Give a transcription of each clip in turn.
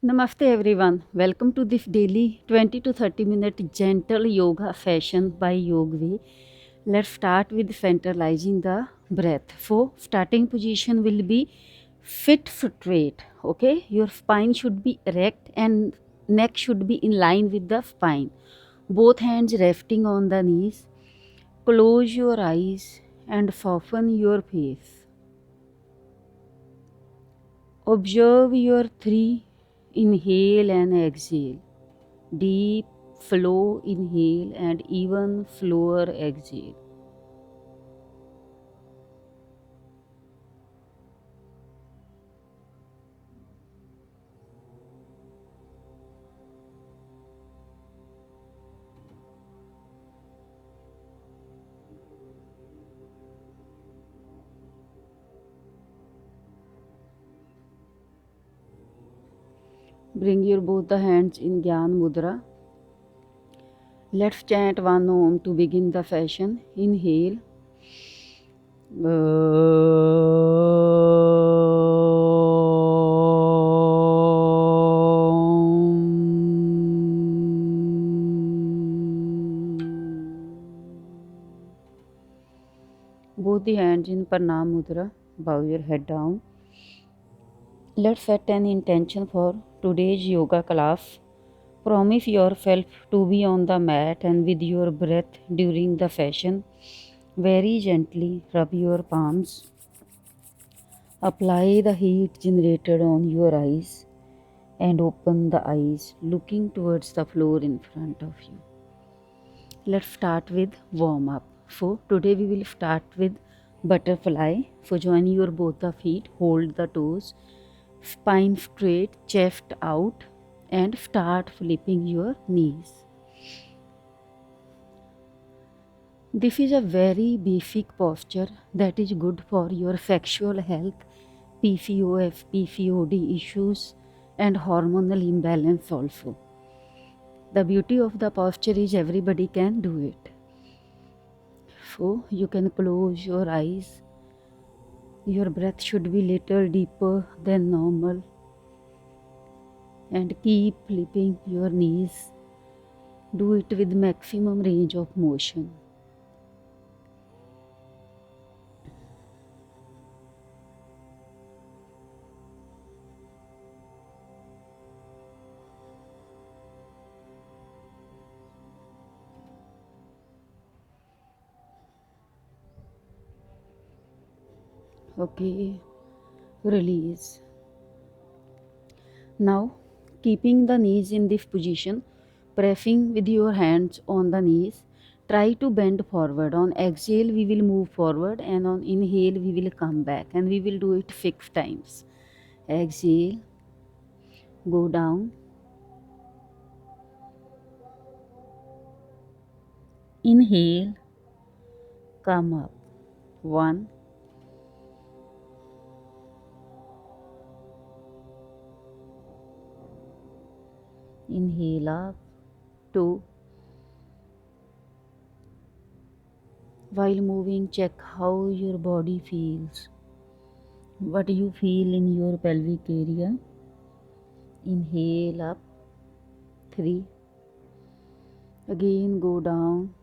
Namaste everyone. Welcome to this daily 20 to 30 minute gentle yoga session by Yogvi. Let's start with centralizing the breath. So starting position will be fit straight. Okay, your spine should be erect and neck should be in line with the spine. Both hands resting on the knees. Close your eyes and soften your face. Observe your three inhale and exhale. Deep flow inhale and even slower exhale. Bring your both the hands in Gyan Mudra. Let's chant one Om to begin the session. Inhale. Both the hands in Pranam Mudra. Bow your head down. Let's set an intention for today's yoga class. Promise yourself to be on the mat and with your breath during the session. Very gently rub your palms. Apply the heat generated on your eyes and open the eyes looking towards the floor in front of you. Let's start with warm up. So today we will start with butterfly. So join your both the feet, hold the toes, spine straight, chest out, and start flipping your knees. This is a very basic posture that is good for your sexual health, PCOS, PCOD issues, and hormonal imbalance also. The beauty of the posture is everybody can do it. So you can close your eyes. Your breath should be little deeper than normal. And keep flipping your knees. Do it with maximum range of motion. Okay, release. Now, keeping the knees in this position, pressing with your hands on the knees, try to bend forward. On exhale, we will move forward, and on inhale, we will come back, and we will do it 6 times. Exhale, go down. Inhale, come up. 1, inhale up. 2. While moving, check how your body feels. What do you feel in your pelvic area? Inhale up. 3. Again go down.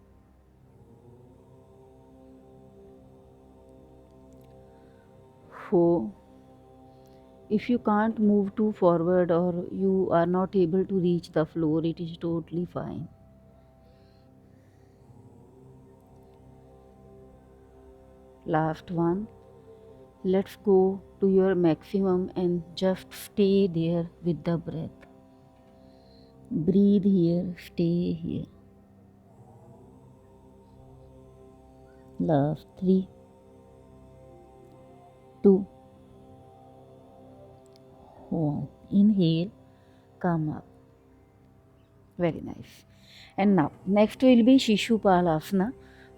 4. If you can't move too forward or you are not able to reach the floor, it is totally fine. Last one. Let's go to your maximum and just stay there with the breath. Breathe here, stay here. Last 3, 2, 1. Inhale, come up. Very nice. And now, next will be Shishupala.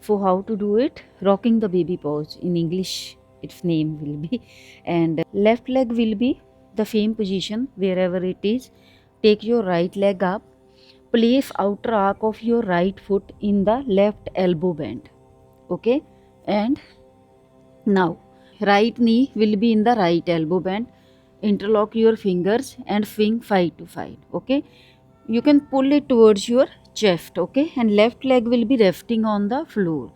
So how to do it? Rocking the baby pose. In English, its name will be. And left leg will be the same position wherever it is. Take your right leg up. Place outer arc of your right foot in the left elbow bend. Okay? And now, right knee will be in the right elbow bend. interlock your fingers and swing side to side. Okay, you can pull it towards your chest. Okay, and left leg will be resting on the floor.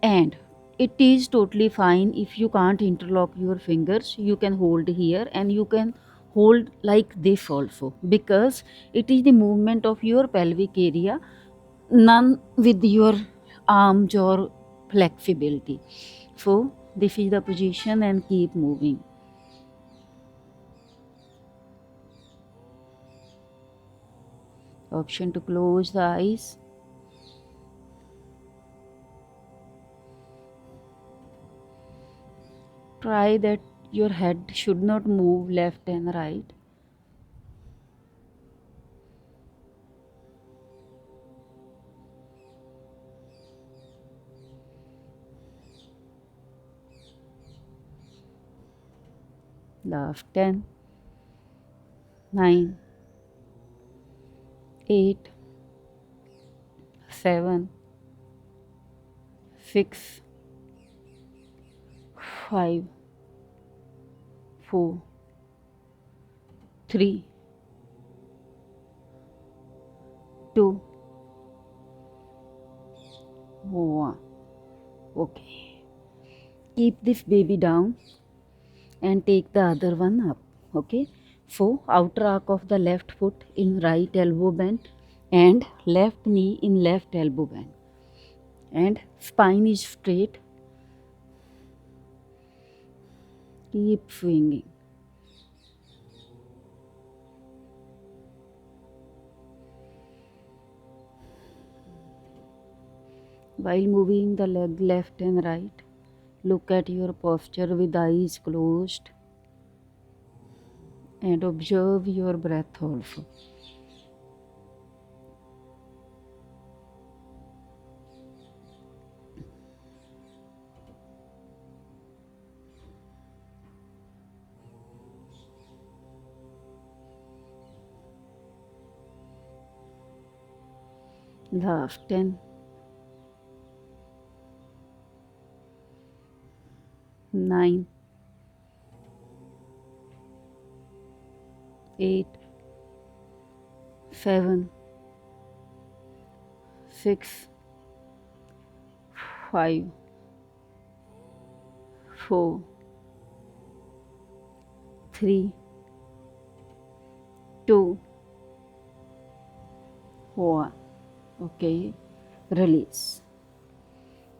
And it is totally fine if you can't interlock your fingers. You can hold here and you can hold like this also, because it is the movement of your pelvic area, none with your arms or flexibility. So this is the position, and keep moving. Option to close the eyes. Try that your head should not move left and right. Last 10, 9, 8, 7, 6, 5, 4, 3, 2, 1. Okay. Keep this baby down and take the other one up. Okay. So outer arc of the left foot in right elbow bend and left knee in left elbow bend. And spine is straight. Keep swinging. While moving the leg left and right, look at your posture with eyes closed and observe your breath also. Last 10, 9, 8, 7, 6, 5, 4, 3, 2, 1. Okay, release.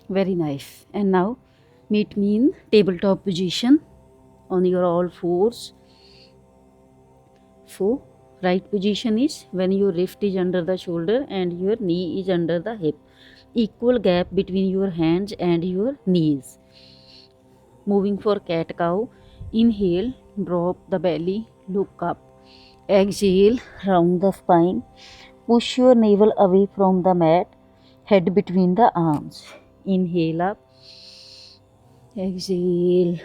Very nice. And now meet me in tabletop position on your all fours. So right position is when your wrist is under the shoulder and your knee is under the hip. Equal gap between your hands and your knees. Moving for cat cow. Inhale, drop the belly, look up. Exhale, round the spine. Push your navel away from the mat, head between the arms. Inhale up. Exhale.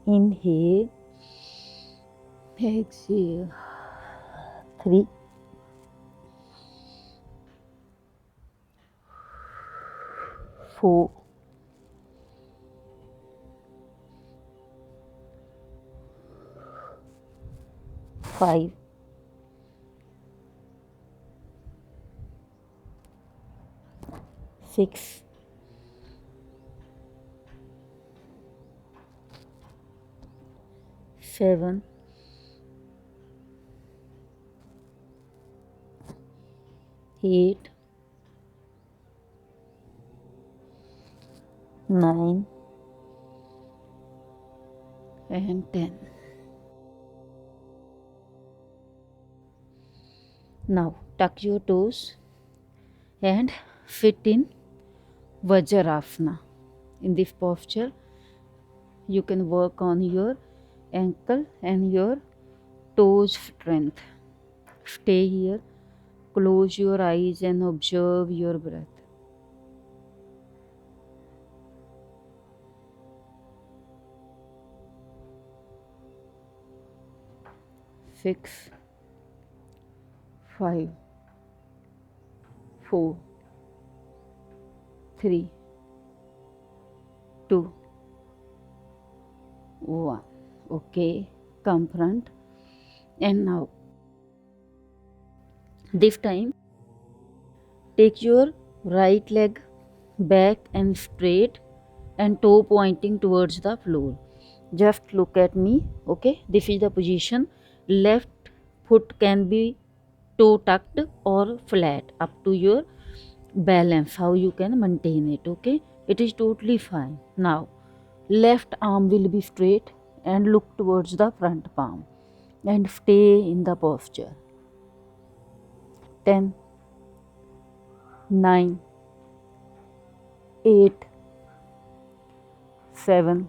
Inhale. Exhale. 3, 4, 5, 6, 7, 8, 9, and 10. Now tuck your toes and sit in Vajrasana. In this posture, you can work on your ankle and your toes strength. Stay here, close your eyes and observe your breath. 6, 5, 4, 3, 2, 1. Okay, come front. And now this time take your right leg back and straight and toe pointing towards the floor. Just look at me. Okay, this is the position. Left foot can be toe tucked or flat, up to your balance, how you can maintain it. Okay, it is totally fine. Now left arm will be straight and look towards the front palm and stay in the posture. 10, 9, 8, 7,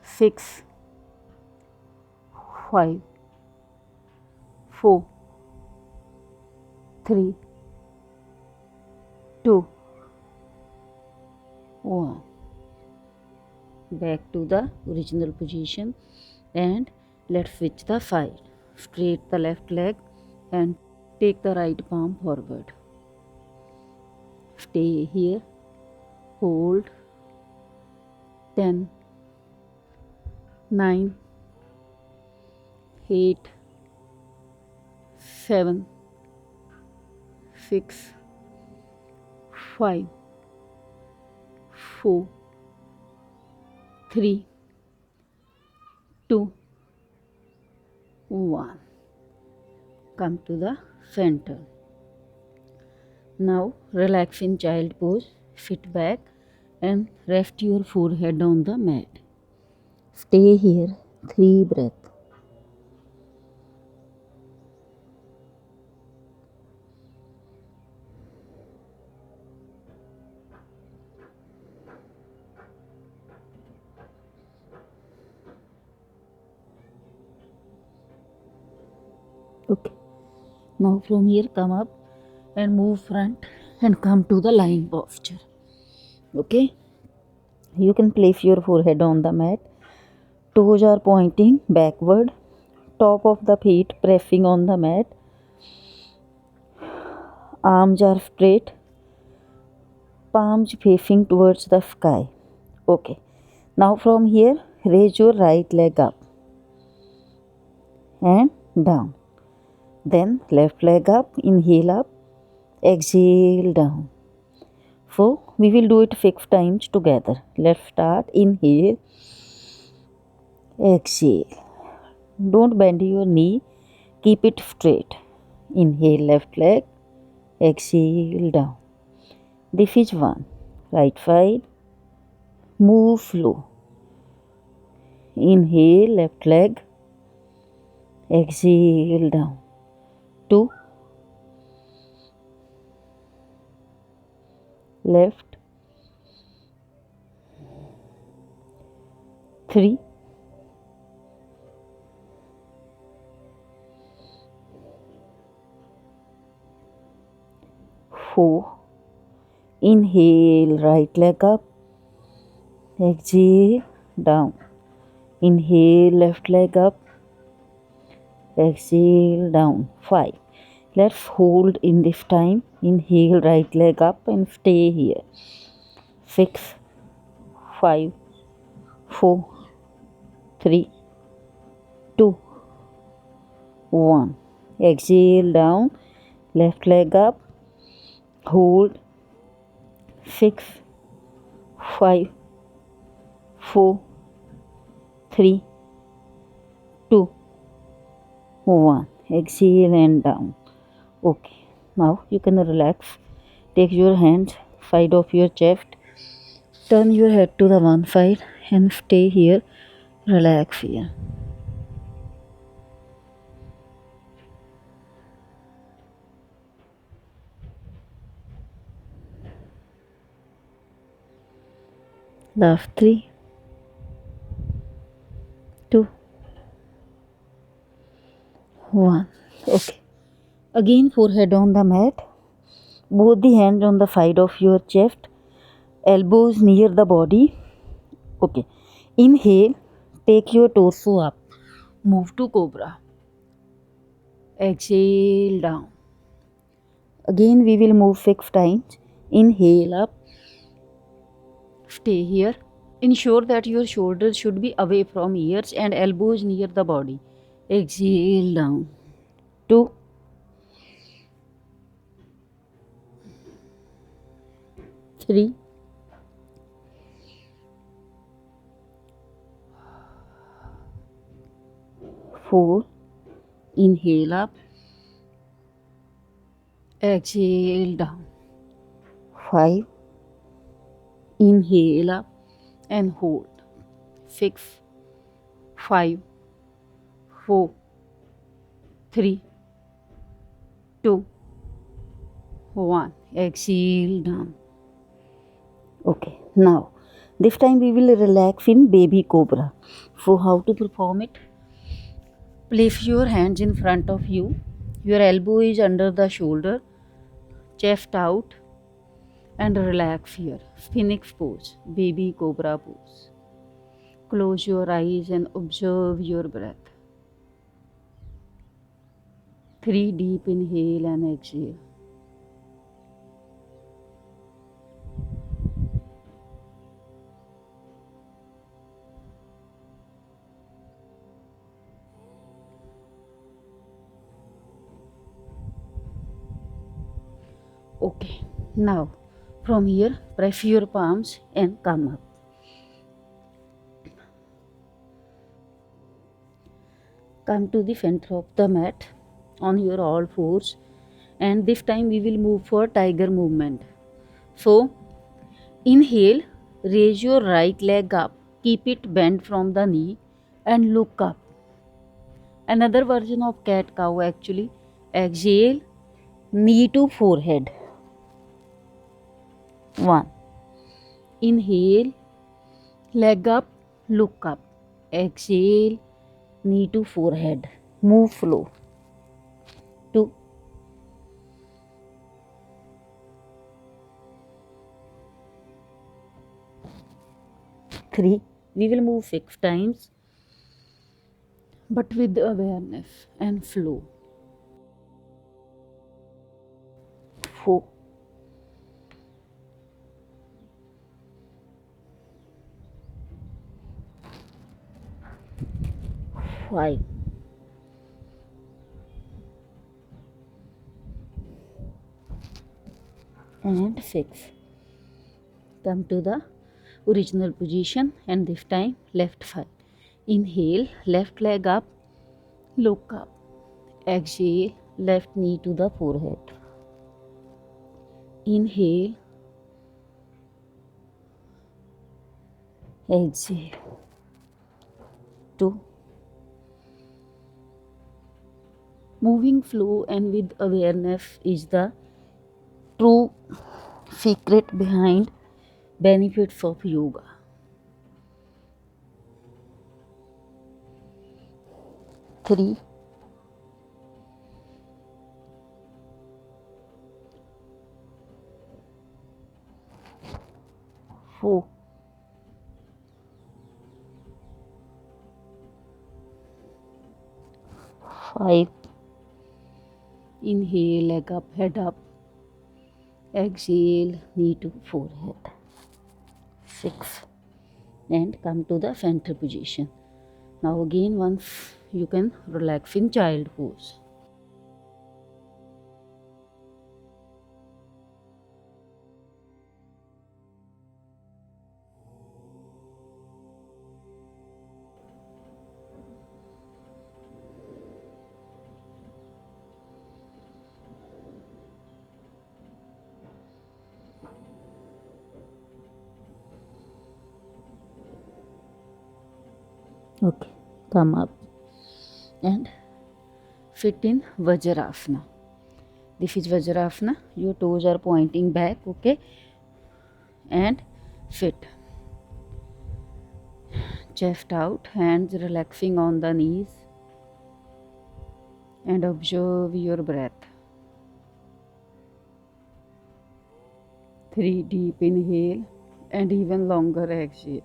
6, 5, 4, 3, 2, 1. Back to the original position and let's switch the side. Straight the left leg and take the right palm forward. Stay here. Hold. 10, 9, 8, 7, 6, 5, 4, 3, 2, 1. Come to the center. Now relax in child pose. Sit back and rest your forehead on the mat. Stay here 3 breaths. Okay. Now from here come up and move front and come to the lying posture. Okay. You can place your forehead on the mat. Toes are pointing backward. Top of the feet pressing on the mat. Arms are straight. Palms facing towards the sky. Okay. Now from here raise your right leg up and down. Then left leg up, inhale up, exhale down. So we will do it 6 times together. Let's start. Inhale, exhale. Don't bend your knee, keep it straight. Inhale left leg, exhale down. This is 1. Right side, move slow. Inhale left leg, exhale down. 2, left, 3, 4. Inhale right leg up, exhale down. Inhale left leg up, exhale down. 5. Let's hold in this time. Inhale right leg up and stay here. 6, 5, 4, 3, 2, 1. Exhale down. Left leg up. Hold. 6, 5, 4, 3, 2, 1. Exhale and down. Okay. Now you can relax. Take your hands side of your chest. Turn your head to the one side and stay here. Relax here. Last 3, 2, 1. Okay. Again forehead on the mat. Both the hands on the side of your chest. Elbows near the body. Okay. Inhale. Take your torso up. Move to cobra. Exhale down. Again we will move 6 times. Inhale up. Stay here. Ensure that your shoulders should be away from ears and elbows near the body. Exhale down. 2, 3, 4. Inhale up. Exhale down. 5. Inhale up and hold. 6, 5, 4, 3, 2, 1. Exhale down. Okay, now this time we will relax in baby cobra. So how to perform it? Place your hands in front of you. Your elbow is under the shoulder, chest out, and relax here. Phoenix pose, baby cobra pose. Close your eyes and observe your breath. 3 deep inhale and exhale. Okay, now from here press your palms and come up. Come to the center of the mat on your all fours, and this time we will move for tiger movement. So inhale, raise your right leg up, keep it bent from the knee and look up. Another version of cat cow actually. Exhale, knee to forehead. 1. Inhale, leg up, look up. Exhale, knee to forehead. Move slow. 2. 3. We will move 6 times, but with awareness and flow. 4. 5. And 6. Come to the original position, and this time left side. Inhale, left leg up, look up. Exhale, left knee to the forehead. Inhale, exhale. 2. Moving flow and with awareness is the true secret behind benefits of yoga. 3. 4. 5. Inhale, leg up, head up. Exhale, knee to forehead. 6. And come to the center position. Now again once you can relax in child pose. Okay, come up and fit in Vajrasana. This is Vajrasana. Your toes are pointing back, okay? And sit. Chest out, hands relaxing on the knees. And observe your breath. 3 deep inhale and even longer exhale.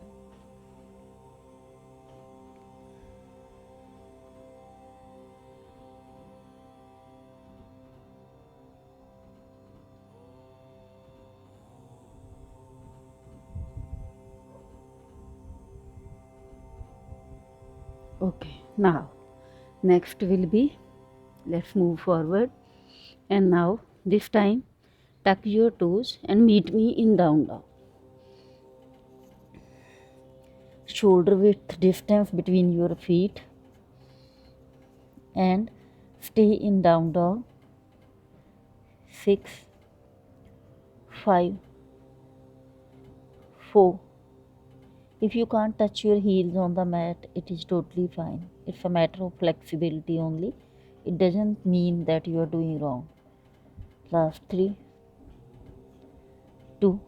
Okay, now next will be, let's move forward, and now this time tuck your toes and meet me in down dog. Shoulder width distance between your feet, and stay in down dog. 6, 5, 4. If you can't touch your heels on the mat, it is totally fine. It's a matter of flexibility only. It doesn't mean that you are doing wrong. Last 3, 2,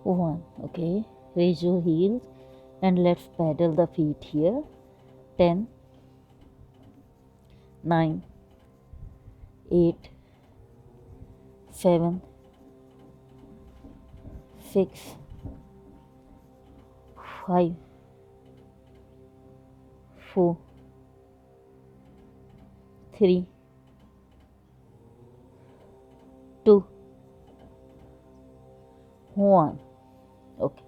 1. Okay, raise your heels and let's pedal the feet here. 10, 9, 8, 7, 6, 5, 4, 3, 2, 1. Okay.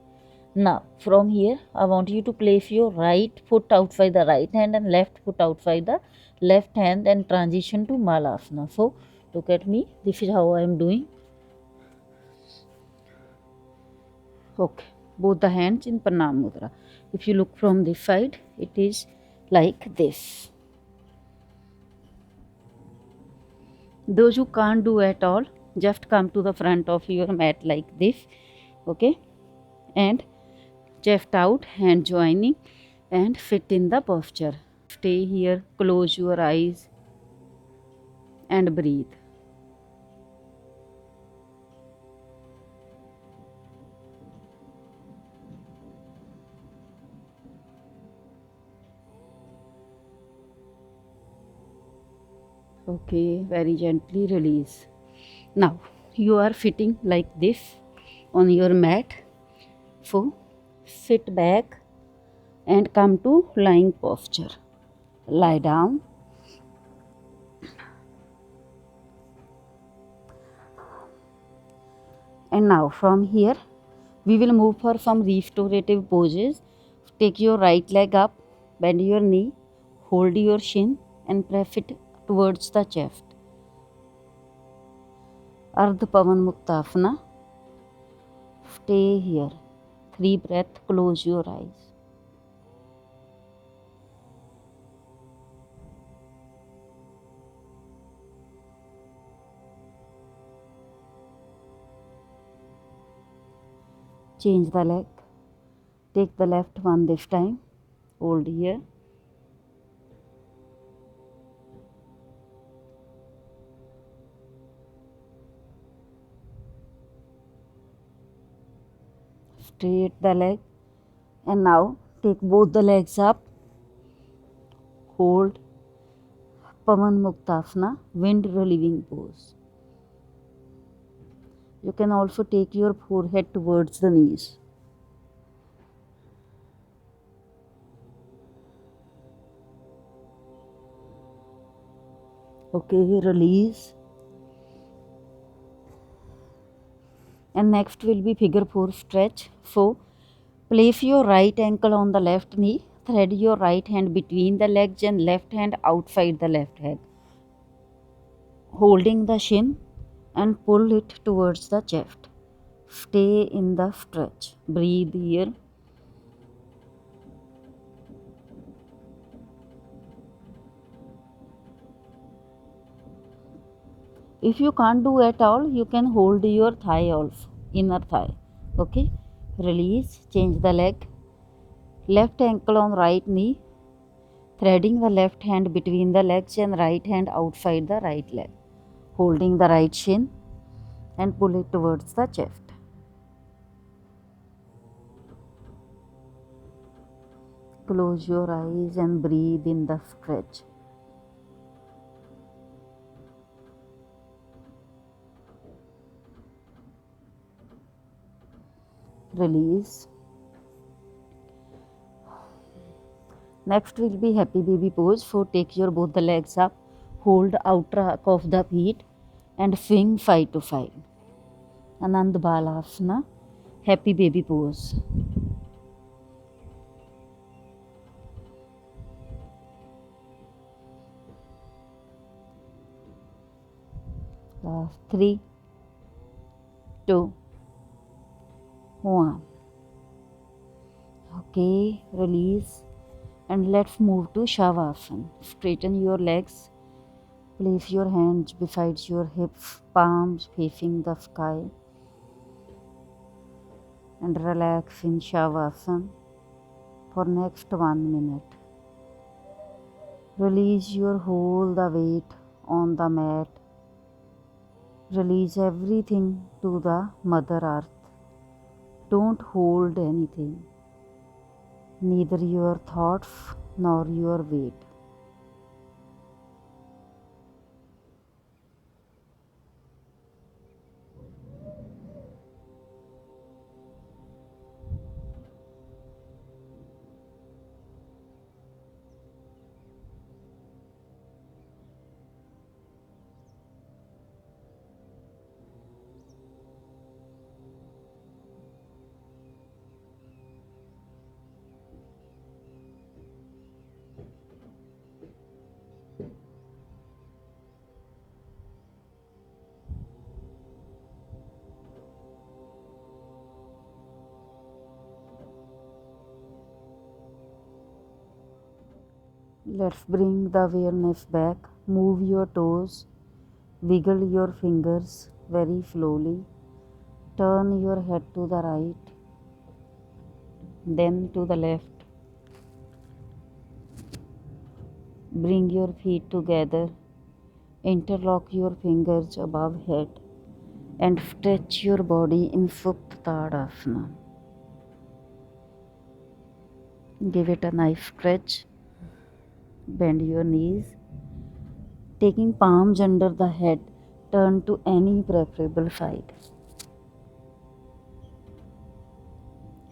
Now from here I want you to place your right foot outside the right hand and left foot outside the left hand and transition to Malasana. So look at me. This is how I am doing. Okay. Both the hands in Pranam Mudra. If you look from this side, it is like this. Those who can't do at all, just come to the front of your mat like this. Okay. And chest out, hand joining, and sit in the posture. Stay here, close your eyes and breathe. Okay, very gently release. Now you are sitting like this on your mat. So sit back and come to lying posture. Lie down. And now from here we will move for some restorative poses. Take your right leg up, bend your knee, hold your shin and press it towards the chest. Ardha Pavan Muktasana. Stay here. 3 breaths, close your eyes. Change the leg. Take the left one this time. Hold here. Straight the leg. And now take both the legs up. Hold. Pavan Muktasana, wind relieving pose. You can also take your forehead towards the knees. Okay, release. And next will be figure 4 stretch. So place your right ankle on the left knee. Thread your right hand between the legs and left hand outside the left leg. Holding the shin and pull it towards the chest. Stay in the stretch. Breathe here. If you can't do at all, you can hold your thigh also, inner thigh. Okay, release, change the leg. Left ankle on right knee, threading the left hand between the legs and right hand outside the right leg. Holding the right shin and pull it towards the chest. Close your eyes and breathe in the stretch. Release. Next will be happy baby pose. So take your both the legs up, hold outer arc of the feet and swing side to side. Anand Balasana, happy baby pose. Last 3, 2, 1. Okay, release. And let's move to Shavasana. Straighten your legs. Place your hands beside your hips, palms facing the sky. And relax in Shavasana for next 1 minute. Release your whole the weight on the mat. Release everything to the Mother Earth. Don't hold anything, neither your thoughts nor your weight. Let's bring the awareness back. Move your toes. Wiggle your fingers very slowly. Turn your head to the right, then to the left. Bring your feet together. Interlock your fingers above head and stretch your body in Supta Tadasana. Give it a nice stretch. Bend your knees. Taking palms under the head, turn to any preferable side.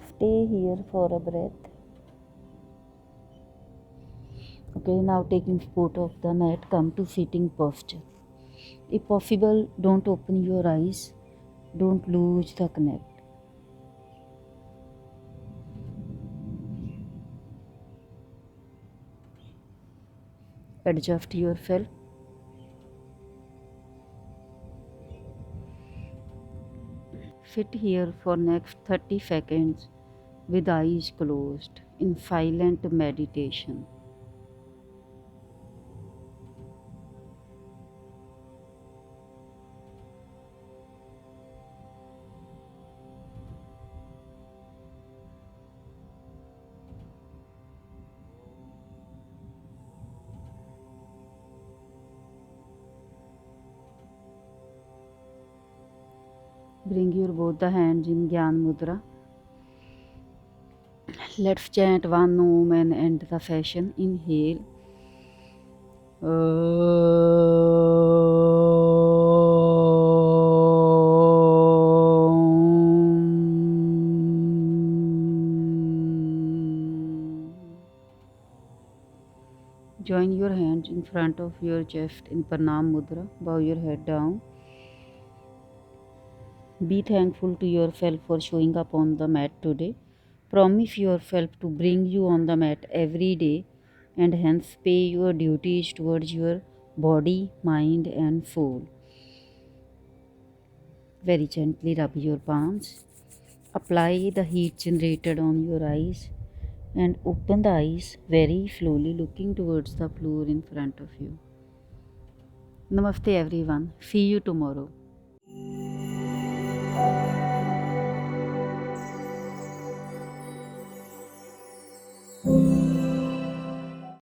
Stay here for a breath. Okay, now taking support of the mat, come to sitting posture. If possible, don't open your eyes. Don't lose the connect. Adjust yourself. Sit here for next 30 seconds with eyes closed in silent meditation. Bring your both the hands in Gyan Mudra. Let's chant one Om and end the session. Inhale. Join your hands in front of your chest in Pranam Mudra. Bow your head down. Be thankful to yourself for showing up on the mat today. Promise yourself to bring you on the mat every day and hence pay your duties towards your body, mind, and soul. Very gently rub your palms. Apply the heat generated on your eyes and open the eyes very slowly, looking towards the floor in front of you. Namaste everyone. See you tomorrow.